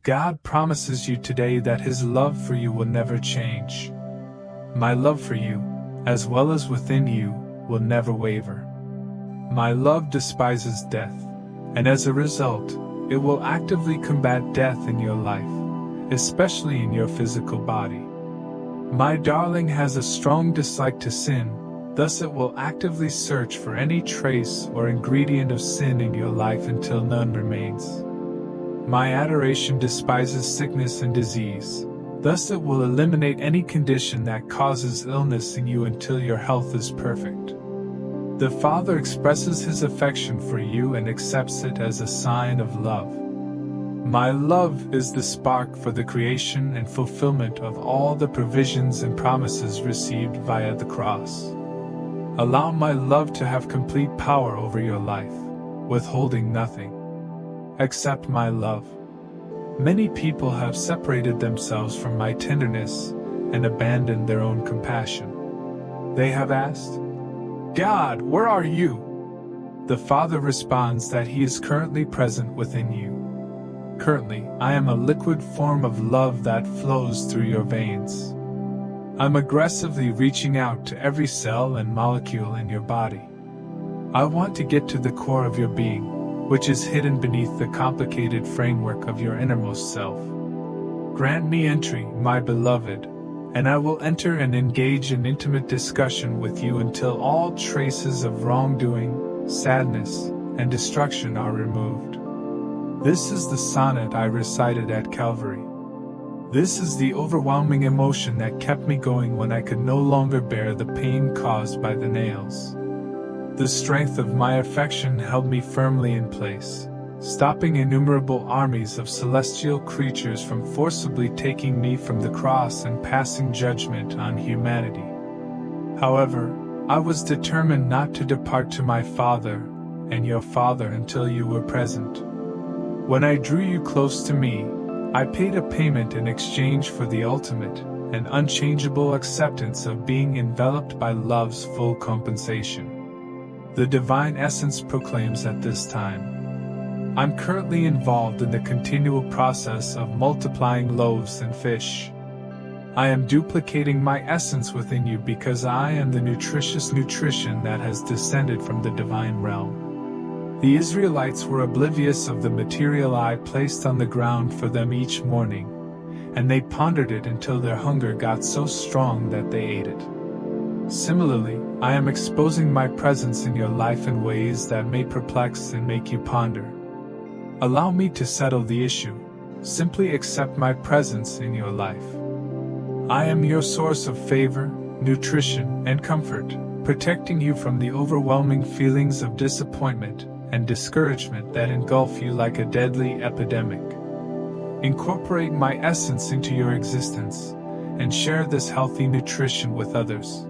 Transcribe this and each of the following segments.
God promises you today that His love for you will never change. My love for you, as well as within you, will never waver. My love despises death, and as a result, it will actively combat death in your life, especially in your physical body. My darling has a strong dislike to sin, thus it will actively search for any trace or ingredient of sin in your life until none remains. My adoration despises sickness and disease, thus it will eliminate any condition that causes illness in you until your health is perfect. The Father expresses His affection for you and accepts it as a sign of love. My love is the spark for the creation and fulfillment of all the provisions and promises received via the cross. Allow my love to have complete power over your life, withholding nothing. Accept my love. Many people have separated themselves from my tenderness and abandoned their own compassion. They have asked, "God, where are you?" The Father responds that He is currently present within you. Currently, I am a liquid form of love that flows through your veins. I'm aggressively reaching out to every cell and molecule in your body. I want to get to the core of your being, which is hidden beneath the complicated framework of your innermost self. Grant me entry, my beloved, and I will enter and engage in intimate discussion with you until all traces of wrongdoing, sadness, and destruction are removed. This is the sonnet I recited at Calvary. This is the overwhelming emotion that kept me going when I could no longer bear the pain caused by the nails. The strength of my affection held me firmly in place, stopping innumerable armies of celestial creatures from forcibly taking me from the cross and passing judgment on humanity. However, I was determined not to depart to my Father and your Father until you were present. When I drew you close to me, I paid a payment in exchange for the ultimate and unchangeable acceptance of being enveloped by love's full compensation. The divine essence proclaims at this time, I'm currently involved in the continual process of multiplying loaves and fish. I am duplicating my essence within you because I am the nutritious nutrition that has descended from the divine realm. The Israelites were oblivious of the material I placed on the ground for them each morning, and they pondered it until their hunger got so strong that they ate it. Similarly, I am exposing my presence in your life in ways that may perplex and make you ponder. Allow me to settle the issue. Simply accept my presence in your life. I am your source of favor, nutrition, and comfort, protecting you from the overwhelming feelings of disappointment and discouragement that engulf you like a deadly epidemic. Incorporate my essence into your existence, and share this healthy nutrition with others.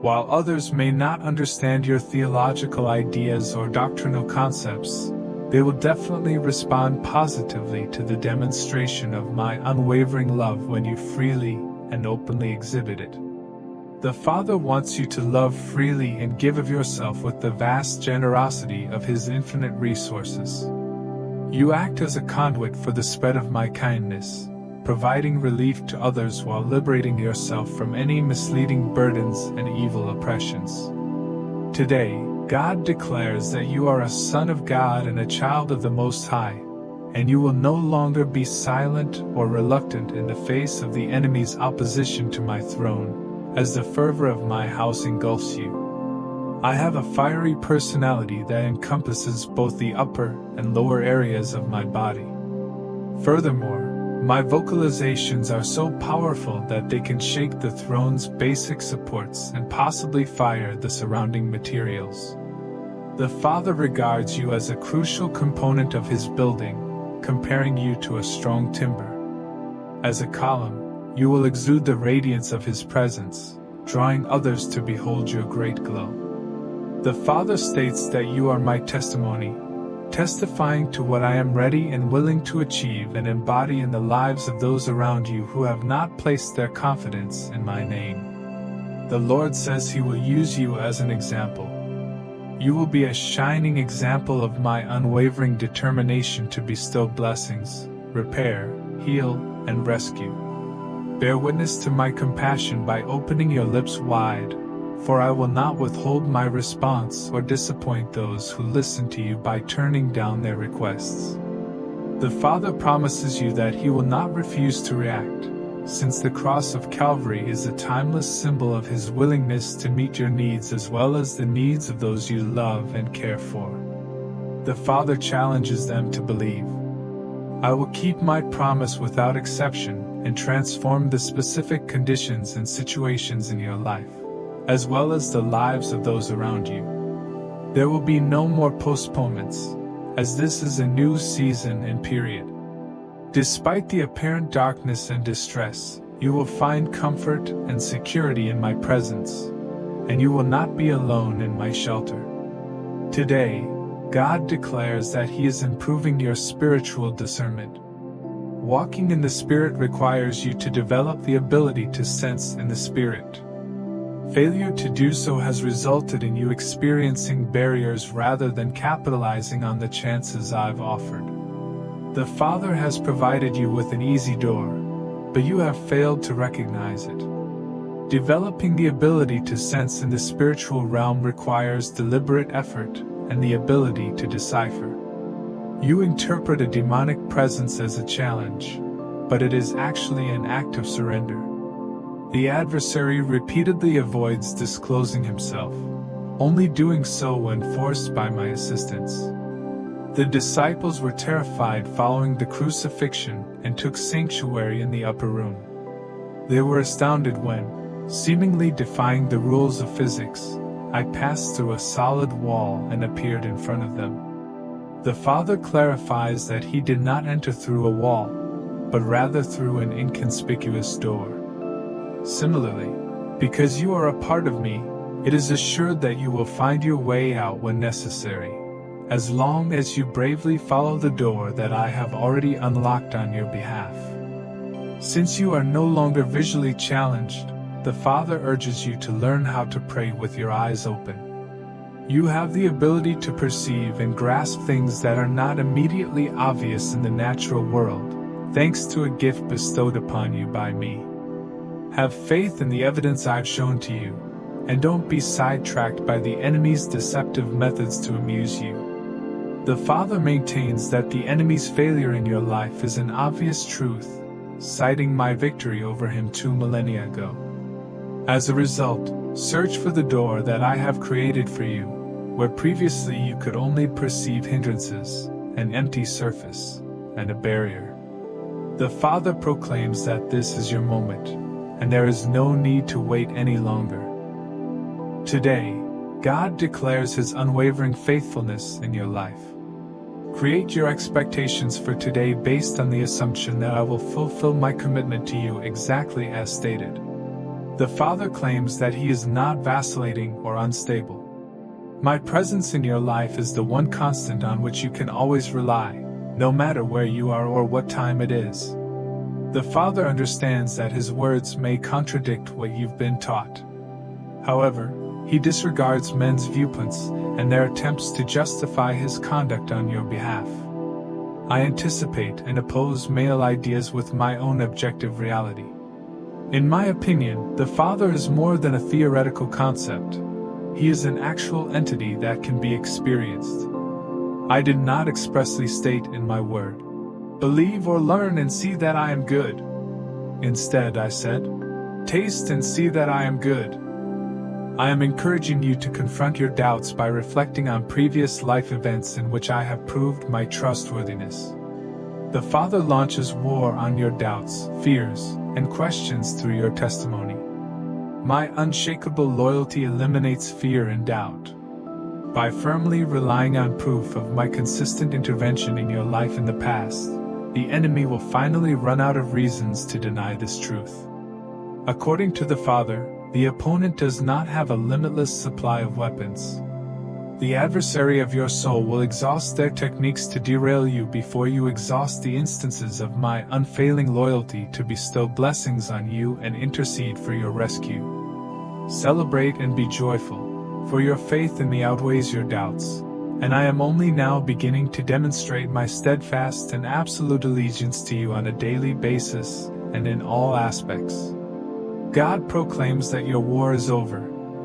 While others may not understand your theological ideas or doctrinal concepts, they will definitely respond positively to the demonstration of my unwavering love when you freely and openly exhibit it. The Father wants you to love freely and give of yourself with the vast generosity of His infinite resources. You act as a conduit for the spread of my kindness, providing relief to others while liberating yourself from any misleading burdens and evil oppressions. Today, God declares that you are a son of God and a child of the Most High, and you will no longer be silent or reluctant in the face of the enemy's opposition to my throne, as the fervor of my house engulfs you. I have a fiery personality that encompasses both the upper and lower areas of my body. Furthermore, my vocalizations are so powerful that they can shake the throne's basic supports and possibly fire the surrounding materials. The Father regards you as a crucial component of His building, comparing you to a strong timber. As a column, you will exude the radiance of His presence, drawing others to behold your great glow. The Father states that you are my testimony, testifying to what I am ready and willing to achieve and embody in the lives of those around you who have not placed their confidence in my name. The Lord says He will use you as an example. You will be a shining example of my unwavering determination to bestow blessings, repair, heal, and rescue. Bear witness to my compassion by opening your lips wide, for I will not withhold my response or disappoint those who listen to you by turning down their requests. The Father promises you that He will not refuse to react, since the cross of Calvary is a timeless symbol of His willingness to meet your needs as well as the needs of those you love and care for. The Father challenges them to believe. I will keep my promise without exception and transform the specific conditions and situations in your life, as well as the lives of those around you. There will be no more postponements, as this is a new season and period. Despite the apparent darkness and distress, you will find comfort and security in my presence, and you will not be alone in my shelter. Today, God declares that He is improving your spiritual discernment. Walking in the Spirit requires you to develop the ability to sense in the Spirit. Failure to do so has resulted in you experiencing barriers rather than capitalizing on the chances I've offered. The Father has provided you with an easy door, but you have failed to recognize it. Developing the ability to sense in the spiritual realm requires deliberate effort and the ability to decipher. You interpret a demonic presence as a challenge, but it is actually an act of surrender. The adversary repeatedly avoids disclosing himself, only doing so when forced by my assistance. The disciples were terrified following the crucifixion and took sanctuary in the upper room. They were astounded when, seemingly defying the rules of physics, I passed through a solid wall and appeared in front of them. The Father clarifies that He did not enter through a wall, but rather through an inconspicuous door. Similarly, because you are a part of me, it is assured that you will find your way out when necessary, as long as you bravely follow the door that I have already unlocked on your behalf. Since you are no longer visually challenged, the Father urges you to learn how to pray with your eyes open. You have the ability to perceive and grasp things that are not immediately obvious in the natural world, thanks to a gift bestowed upon you by me. Have faith in the evidence I've shown to you, and don't be sidetracked by the enemy's deceptive methods to amuse you. The Father maintains that the enemy's failure in your life is an obvious truth, citing my victory over him 2 millennia ago. As a result, search for the door that I have created for you, where previously you could only perceive hindrances, an empty surface, and a barrier. The Father proclaims that this is your moment, and there is no need to wait any longer. Today, God declares His unwavering faithfulness in your life. Create your expectations for today based on the assumption that I will fulfill my commitment to you exactly as stated. The Father claims that He is not vacillating or unstable. My presence in your life is the one constant on which you can always rely, no matter where you are or what time it is. The Father understands that His words may contradict what you've been taught. However, He disregards men's viewpoints and their attempts to justify His conduct on your behalf. I anticipate and oppose male ideas with my own objective reality. In my opinion, the Father is more than a theoretical concept. He is an actual entity that can be experienced. I did not expressly state in my word, "Believe or learn and see that I am good." Instead, I said, "Taste and see that I am good." I am encouraging you to confront your doubts by reflecting on previous life events in which I have proved my trustworthiness. The Father launches war on your doubts, fears, and questions through your testimony. My unshakable loyalty eliminates fear and doubt. By firmly relying on proof of my consistent intervention in your life in the past, the enemy will finally run out of reasons to deny this truth. According to the Father, the opponent does not have a limitless supply of weapons. The adversary of your soul will exhaust their techniques to derail you before you exhaust the instances of my unfailing loyalty to bestow blessings on you and intercede for your rescue. Celebrate and be joyful, for your faith in me outweighs your doubts, and I am only now beginning to demonstrate my steadfast and absolute allegiance to you on a daily basis and in all aspects. God proclaims that your war is over,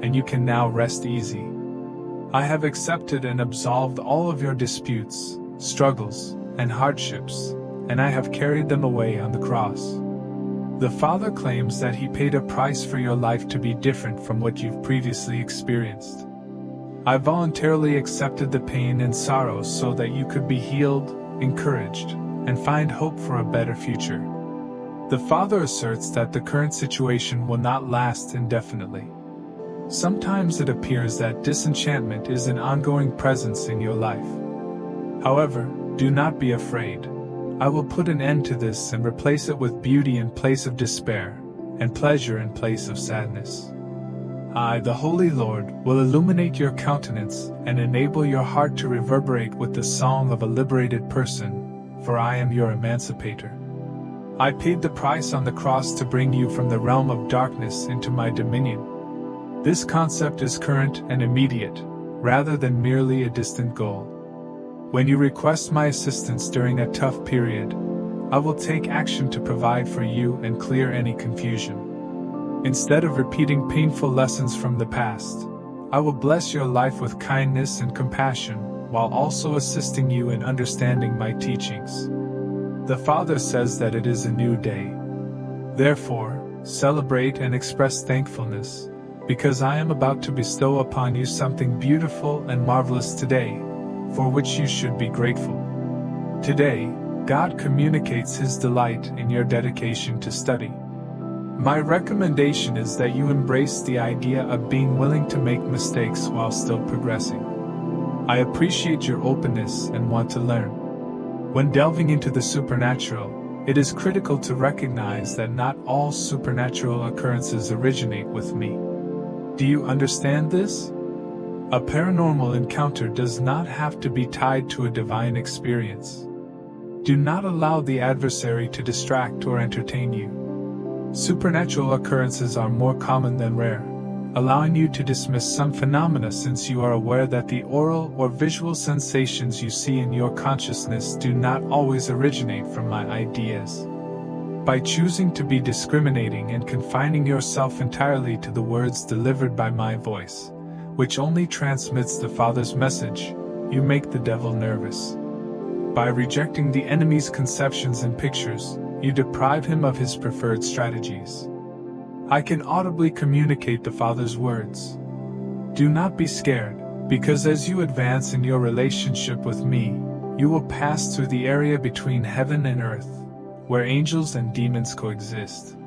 and you can now rest easy. I have accepted and absolved all of your disputes, struggles, and hardships, and I have carried them away on the cross. The Father claims that He paid a price for your life to be different from what you've previously experienced. I voluntarily accepted the pain and sorrow so that you could be healed, encouraged, and find hope for a better future. The Father asserts that the current situation will not last indefinitely. Sometimes it appears that disenchantment is an ongoing presence in your life. However, do not be afraid. I will put an end to this and replace it with beauty in place of despair, and pleasure in place of sadness. I, the Holy Lord, will illuminate your countenance and enable your heart to reverberate with the song of a liberated person, for I am your emancipator. I paid the price on the cross to bring you from the realm of darkness into my dominion. This concept is current and immediate, rather than merely a distant goal. When you request my assistance during a tough period, I will take action to provide for you and clear any confusion. Instead of repeating painful lessons from the past, I will bless your life with kindness and compassion, while also assisting you in understanding my teachings. The Father says that it is a new day. Therefore, celebrate and express thankfulness, because I am about to bestow upon you something beautiful and marvelous today, for which you should be grateful. Today, God communicates His delight in your dedication to study. My recommendation is that you embrace the idea of being willing to make mistakes while still progressing. I appreciate your openness and want to learn. When delving into the supernatural, it is critical to recognize that not all supernatural occurrences originate with me. Do you understand this? A paranormal encounter does not have to be tied to a divine experience. Do not allow the adversary to distract or entertain you. Supernatural occurrences are more common than rare, allowing you to dismiss some phenomena since you are aware that the oral or visual sensations you see in your consciousness do not always originate from my ideas. By choosing to be discriminating and confining yourself entirely to the words delivered by my voice, which only transmits the Father's message, you make the devil nervous. By rejecting the enemy's conceptions and pictures, you deprive him of his preferred strategies. I can audibly communicate the Father's words. Do not be scared, because as you advance in your relationship with me, you will pass through the area between heaven and earth, where angels and demons coexist.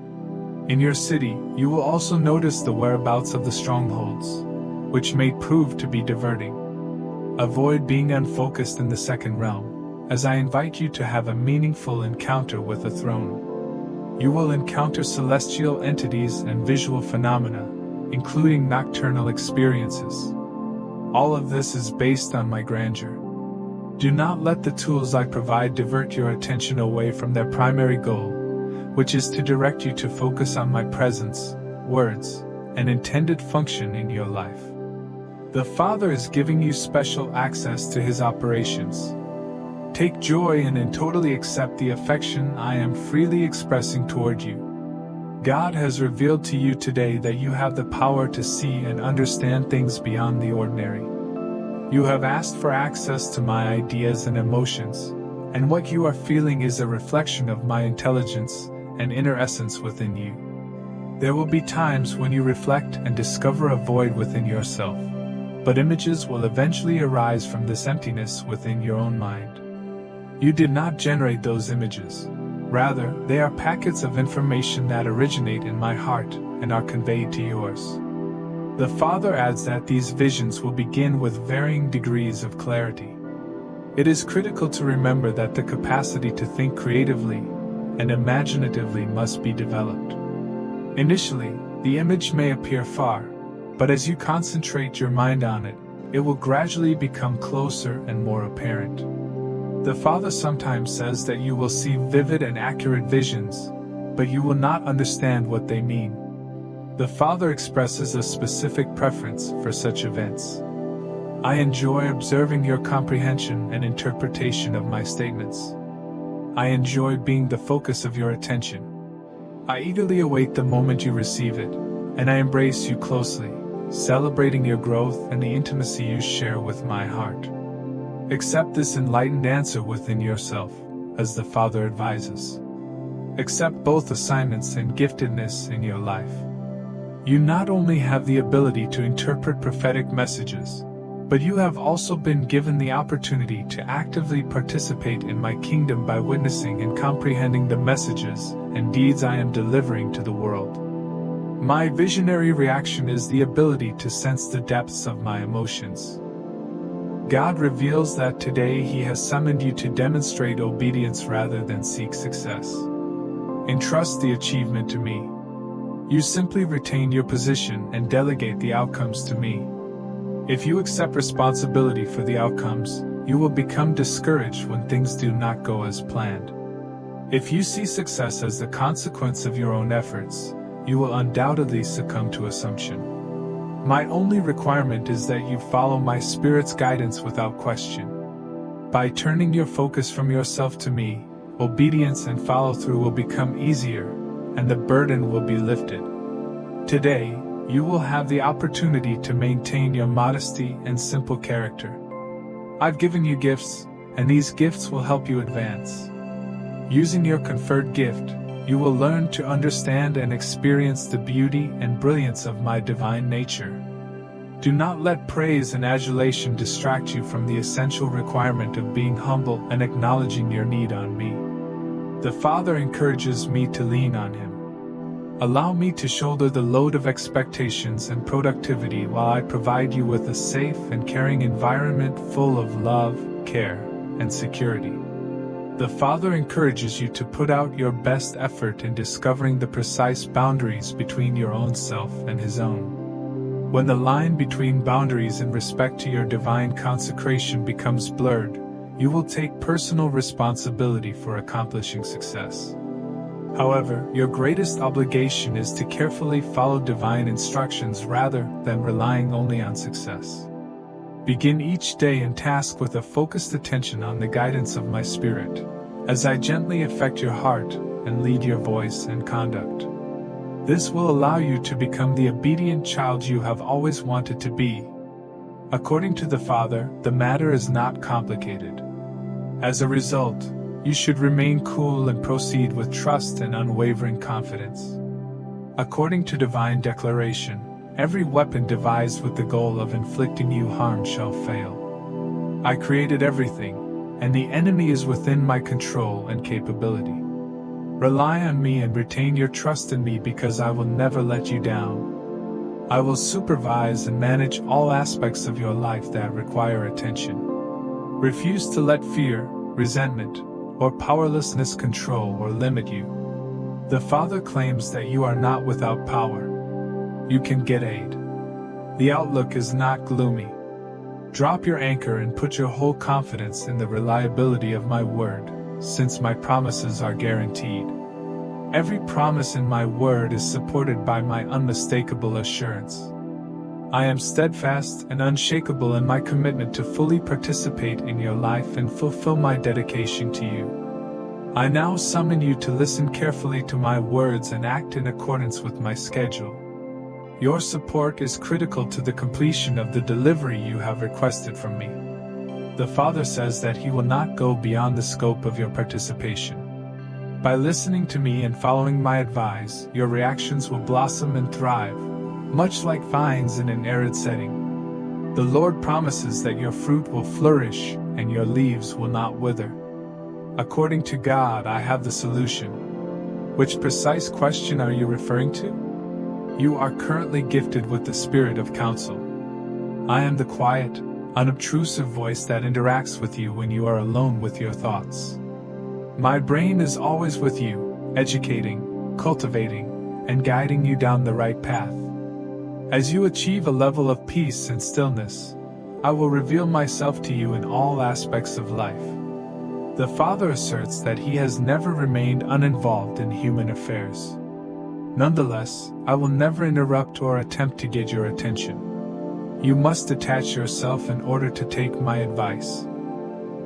In your city, you will also notice the whereabouts of the strongholds, which may prove to be diverting. Avoid being unfocused in the second realm, as I invite you to have a meaningful encounter with the throne. You will encounter celestial entities and visual phenomena, including nocturnal experiences. All of this is based on my grandeur. Do not let the tools I provide divert your attention away from their primary goal, which is to direct you to focus on my presence, words, and intended function in your life. The Father is giving you special access to His operations. Take joy in and totally accept the affection I am freely expressing toward you. God has revealed to you today that you have the power to see and understand things beyond the ordinary. You have asked for access to my ideas and emotions, and what you are feeling is a reflection of my intelligence and inner essence within you. There will be times when you reflect and discover a void within yourself, but images will eventually arise from this emptiness within your own mind. You did not generate those images. Rather, they are packets of information that originate in my heart and are conveyed to yours. The Father adds that these visions will begin with varying degrees of clarity. It is critical to remember that the capacity to think creatively and imaginatively must be developed. Initially, the image may appear far, but as you concentrate your mind on it, it will gradually become closer and more apparent. The Father sometimes says that you will see vivid and accurate visions, but you will not understand what they mean. The Father expresses a specific preference for such events. I enjoy observing your comprehension and interpretation of my statements. I enjoy being the focus of your attention. I eagerly await the moment you receive it, and I embrace you closely, celebrating your growth and the intimacy you share with my heart. Accept this enlightened answer within yourself, as the Father advises. Accept both assignments and giftedness in your life. You not only have the ability to interpret prophetic messages, but you have also been given the opportunity to actively participate in my kingdom by witnessing and comprehending the messages and deeds I am delivering to the world. My visionary reaction is the ability to sense the depths of my emotions. God reveals that today He has summoned you to demonstrate obedience rather than seek success. Entrust the achievement to me. You simply retain your position and delegate the outcomes to me. If you accept responsibility for the outcomes, you will become discouraged when things do not go as planned. If you see success as the consequence of your own efforts, you will undoubtedly succumb to assumption. My only requirement is that you follow my Spirit's guidance without question. By turning your focus from yourself to me, obedience and follow-through will become easier, and the burden will be lifted. Today, you will have the opportunity to maintain your modesty and simple character. I've given you gifts, and these gifts will help you advance. Using your conferred gift, you will learn to understand and experience the beauty and brilliance of my divine nature. Do not let praise and adulation distract you from the essential requirement of being humble and acknowledging your need on me. The Father encourages me to lean on Him. Allow me to shoulder the load of expectations and productivity while I provide you with a safe and caring environment full of love, care, and security. The Father encourages you to put out your best effort in discovering the precise boundaries between your own self and His own. When the line between boundaries in respect to your divine consecration becomes blurred, you will take personal responsibility for accomplishing success. However, your greatest obligation is to carefully follow divine instructions rather than relying only on success. Begin each day and task with a focused attention on the guidance of my Spirit, as I gently affect your heart and lead your voice and conduct. This will allow you to become the obedient child you have always wanted to be. According to the Father, the matter is not complicated. As a result, you should remain cool and proceed with trust and unwavering confidence. According to divine declaration, every weapon devised with the goal of inflicting you harm shall fail. I created everything, and the enemy is within my control and capability. Rely on me and retain your trust in me because I will never let you down. I will supervise and manage all aspects of your life that require attention. Refuse to let fear, resentment, or powerlessness control or limit you. The Father claims that you are not without power. You can get aid. The outlook is not gloomy. Drop your anchor and put your whole confidence in the reliability of my word, since my promises are guaranteed. Every promise in my word is supported by my unmistakable assurance. I am steadfast and unshakable in my commitment to fully participate in your life and fulfill my dedication to you. I now summon you to listen carefully to my words and act in accordance with my schedule. Your support is critical to the completion of the delivery you have requested from me. The Father says that He will not go beyond the scope of your participation. By listening to me and following my advice, your reactions will blossom and thrive, much like vines in an arid setting. The Lord promises that your fruit will flourish and your leaves will not wither. According to God, I have the solution. Which precise question are you referring to? You are currently gifted with the spirit of counsel. I am the quiet, unobtrusive voice that interacts with you when you are alone with your thoughts. My brain is always with you, educating, cultivating, and guiding you down the right path. As you achieve a level of peace and stillness, I will reveal myself to you in all aspects of life. The Father asserts that He has never remained uninvolved in human affairs. Nonetheless, I will never interrupt or attempt to get your attention. You must detach yourself in order to take my advice.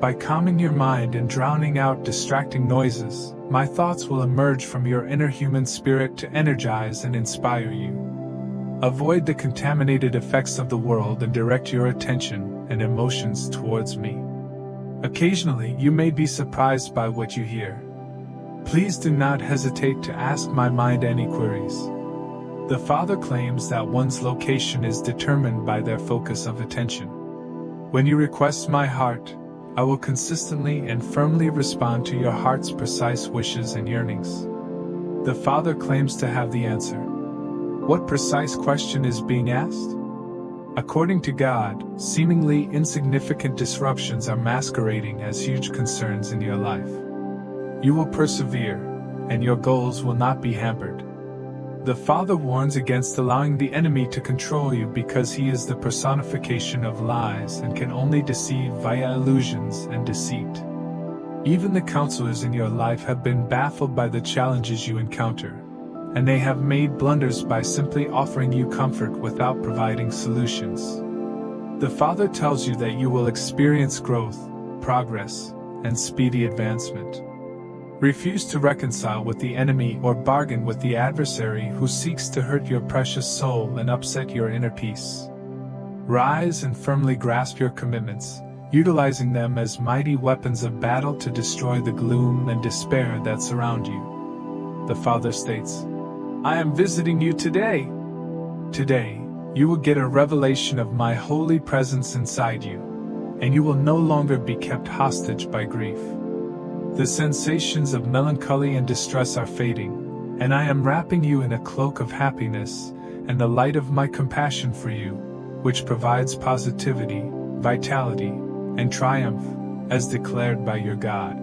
By calming your mind and drowning out distracting noises, my thoughts will emerge from your inner human spirit to energize and inspire you. Avoid the contaminated effects of the world and direct your attention and emotions towards me. Occasionally, you may be surprised by what you hear. Please do not hesitate to ask my mind any queries. The Father claims that one's location is determined by their focus of attention. When you request my heart, I will consistently and firmly respond to your heart's precise wishes and yearnings. The Father claims to have the answer. What precise question is being asked? According to God, seemingly insignificant disruptions are masquerading as huge concerns in your life. You will persevere, and your goals will not be hampered. The Father warns against allowing the enemy to control you because he is the personification of lies and can only deceive via illusions and deceit. Even the counselors in your life have been baffled by the challenges you encounter, and they have made blunders by simply offering you comfort without providing solutions. The Father tells you that you will experience growth, progress, and speedy advancement. Refuse to reconcile with the enemy or bargain with the adversary who seeks to hurt your precious soul and upset your inner peace. Rise and firmly grasp your commitments, utilizing them as mighty weapons of battle to destroy the gloom and despair that surround you. The Father states, I am visiting you today. Today, you will get a revelation of my holy presence inside you, and you will no longer be kept hostage by grief. The sensations of melancholy and distress are fading, and I am wrapping you in a cloak of happiness and the light of my compassion for you, which provides positivity, vitality, and triumph, as declared by your God.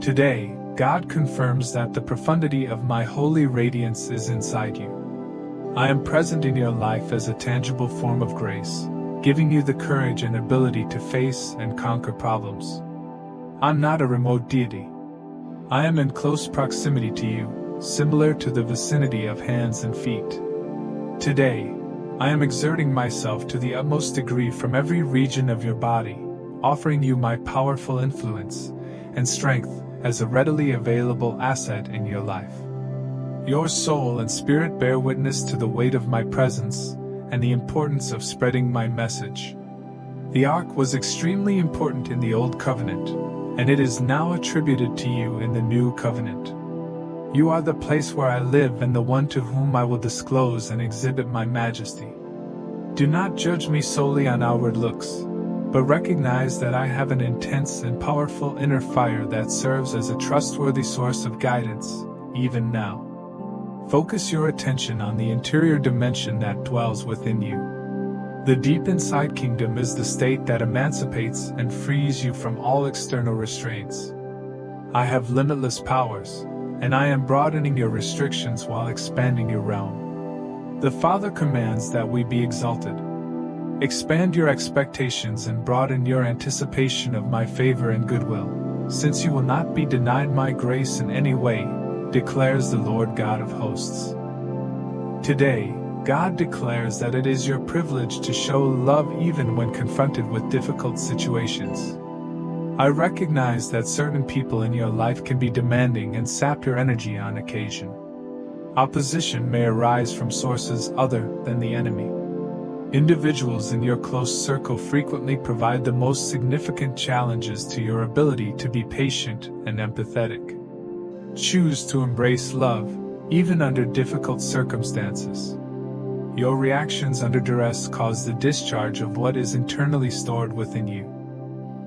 Today, God confirms that the profundity of my holy radiance is inside you. I am present in your life as a tangible form of grace, giving you the courage and ability to face and conquer problems. I'm not a remote deity. I am in close proximity to you, similar to the vicinity of hands and feet. Today, I am exerting myself to the utmost degree from every region of your body, offering you my powerful influence and strength as a readily available asset in your life. Your soul and spirit bear witness to the weight of my presence and the importance of spreading my message. The Ark was extremely important in the Old Covenant, and it is now attributed to you in the New Covenant. You are the place where I live and the one to whom I will disclose and exhibit my majesty. Do not judge me solely on outward looks, but recognize that I have an intense and powerful inner fire that serves as a trustworthy source of guidance, even now. Focus your attention on the interior dimension that dwells within you. The deep inside kingdom is the state that emancipates and frees you from all external restraints. I have limitless powers, and I am broadening your restrictions while expanding your realm. The Father commands that we be exalted. Expand your expectations and broaden your anticipation of my favor and goodwill, since you will not be denied my grace in any way, declares the Lord God of hosts. Today, God declares that it is your privilege to show love even when confronted with difficult situations. I recognize that certain people in your life can be demanding and sap your energy on occasion. Opposition may arise from sources other than the enemy. Individuals in your close circle frequently provide the most significant challenges to your ability to be patient and empathetic. Choose to embrace love, even under difficult circumstances. Your reactions under duress cause the discharge of what is internally stored within you.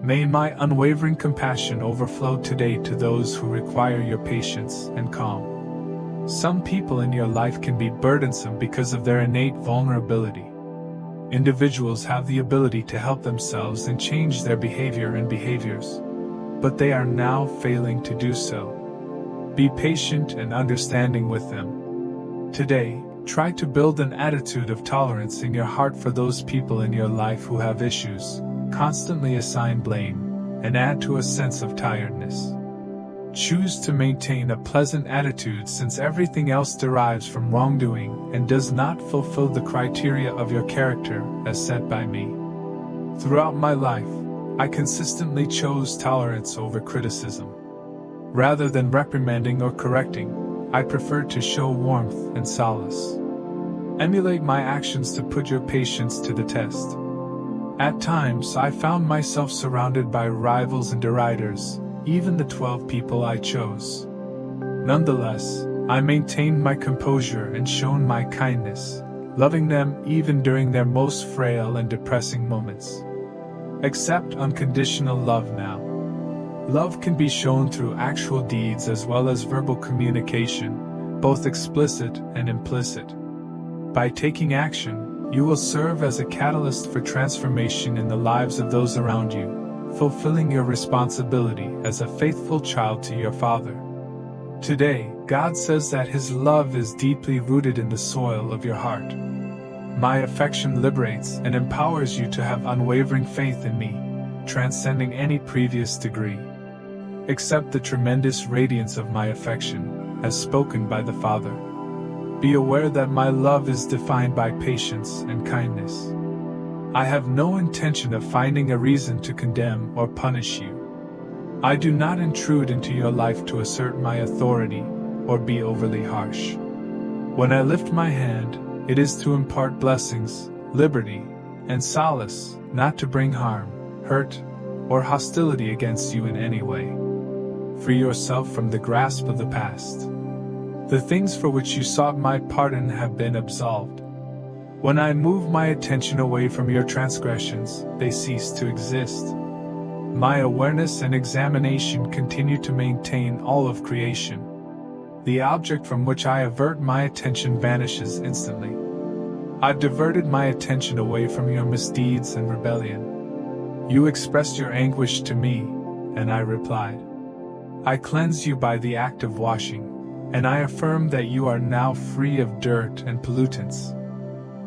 May my unwavering compassion overflow today to those who require your patience and calm. Some people in your life can be burdensome because of their innate vulnerability. Individuals have the ability to help themselves and change their behavior and behaviors, but they are now failing to do so. Be patient and understanding with them. Today, try to build an attitude of tolerance in your heart for those people in your life who have issues, constantly assign blame, and add to a sense of tiredness. Choose to maintain a pleasant attitude, since everything else derives from wrongdoing and does not fulfill the criteria of your character as set by me. Throughout my life, I consistently chose tolerance over criticism. Rather than reprimanding or correcting, I preferred to show warmth and solace. Emulate my actions to put your patience to the test. At times, I found myself surrounded by rivals and deriders, even the 12 people I chose. Nonetheless, I maintained my composure and shown my kindness, loving them even during their most frail and depressing moments. Accept unconditional love now. Love can be shown through actual deeds as well as verbal communication, both explicit and implicit. By taking action, you will serve as a catalyst for transformation in the lives of those around you, fulfilling your responsibility as a faithful child to your Father. Today, God says that His love is deeply rooted in the soil of your heart. My affection liberates and empowers you to have unwavering faith in me, transcending any previous degree. Accept the tremendous radiance of my affection, as spoken by the Father. Be aware that my love is defined by patience and kindness. I have no intention of finding a reason to condemn or punish you. I do not intrude into your life to assert my authority or be overly harsh. When I lift my hand, it is to impart blessings, liberty, and solace, not to bring harm, hurt, or hostility against you in any way. Free yourself from the grasp of the past. The things for which you sought my pardon have been absolved. When I move my attention away from your transgressions, they cease to exist. My awareness and examination continue to maintain all of creation. The object from which I avert my attention vanishes instantly. I've diverted my attention away from your misdeeds and rebellion. You expressed your anguish to me, and I replied. I cleanse you by the act of washing, and I affirm that you are now free of dirt and pollutants.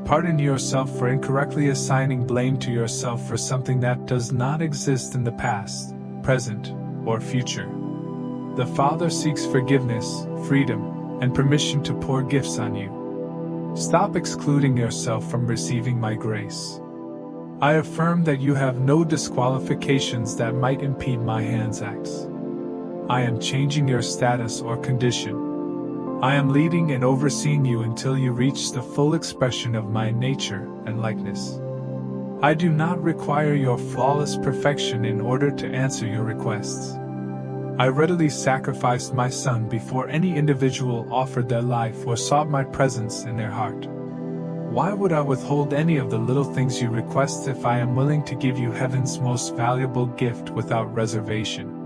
Pardon yourself for incorrectly assigning blame to yourself for something that does not exist in the past, present, or future. The Father seeks forgiveness, freedom, and permission to pour gifts on you. Stop excluding yourself from receiving my grace. I affirm that you have no disqualifications that might impede my hand's acts. I am changing your status or condition. I am leading and overseeing you until you reach the full expression of my nature and likeness. I do not require your flawless perfection in order to answer your requests. I readily sacrificed my Son before any individual offered their life or sought my presence in their heart. Why would I withhold any of the little things you request if I am willing to give you heaven's most valuable gift without reservation?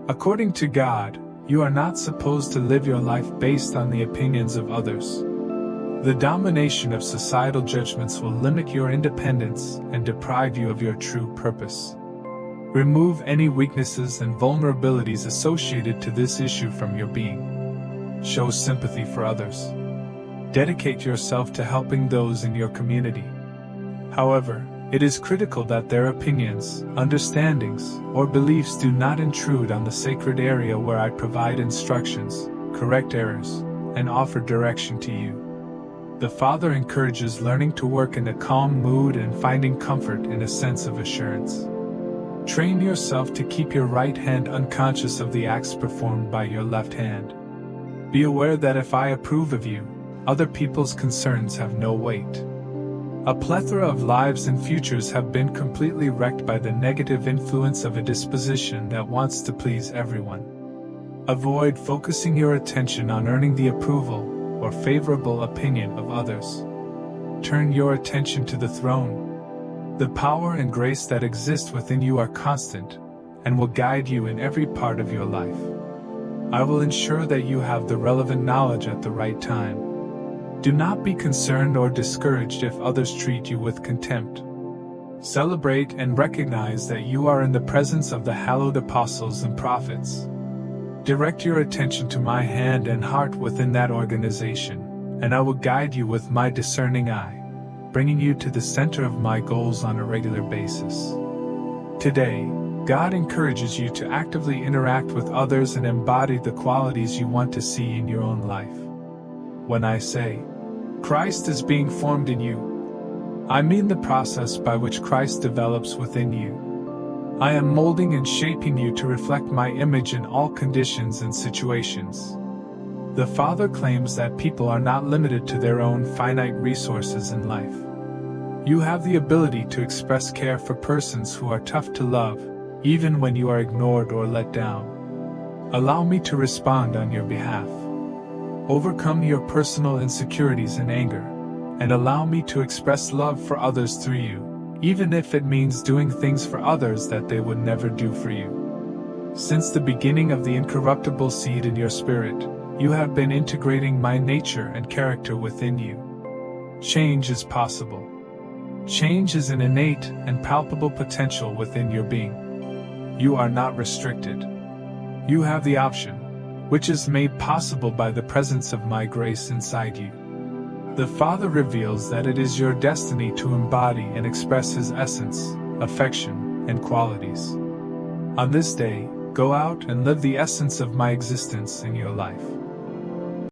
According to God, you are not supposed to live your life based on the opinions of others. The domination of societal judgments will limit your independence and deprive you of your true purpose. Remove any weaknesses and vulnerabilities associated to this issue from your being. Show sympathy for others. Dedicate yourself to helping those in your community. However, it is critical that their opinions, understandings, or beliefs do not intrude on the sacred area where I provide instructions, correct errors, and offer direction to you. The Father encourages learning to work in a calm mood and finding comfort in a sense of assurance. Train yourself to keep your right hand unconscious of the acts performed by your left hand. Be aware that if I approve of you, other people's concerns have no weight. A plethora of lives and futures have been completely wrecked by the negative influence of a disposition that wants to please everyone. Avoid focusing your attention on earning the approval or favorable opinion of others. Turn your attention to the throne. The power and grace that exist within you are constant and will guide you in every part of your life. I will ensure that you have the relevant knowledge at the right time. Do not be concerned or discouraged if others treat you with contempt. Celebrate and recognize that you are in the presence of the hallowed apostles and prophets. Direct your attention to my hand and heart within that organization, and I will guide you with my discerning eye, bringing you to the center of my goals on a regular basis. Today, God encourages you to actively interact with others and embody the qualities you want to see in your own life. When I say, Christ is being formed in you, I mean the process by which Christ develops within you. I am molding and shaping you to reflect my image in all conditions and situations. The Father claims that people are not limited to their own finite resources in life. You have the ability to express care for persons who are tough to love, even when you are ignored or let down. Allow me to respond on your behalf. Overcome your personal insecurities and anger, and allow me to express love for others through you, even if it means doing things for others that they would never do for you. Since the beginning of the incorruptible seed in your spirit, you have been integrating my nature and character within you. Change is possible. Change is an innate and palpable potential within your being. You are not restricted. You have the option, which is made possible by the presence of my grace inside you. The Father reveals that it is your destiny to embody and express His essence, affection, and qualities. On this day, go out and live the essence of my existence in your life.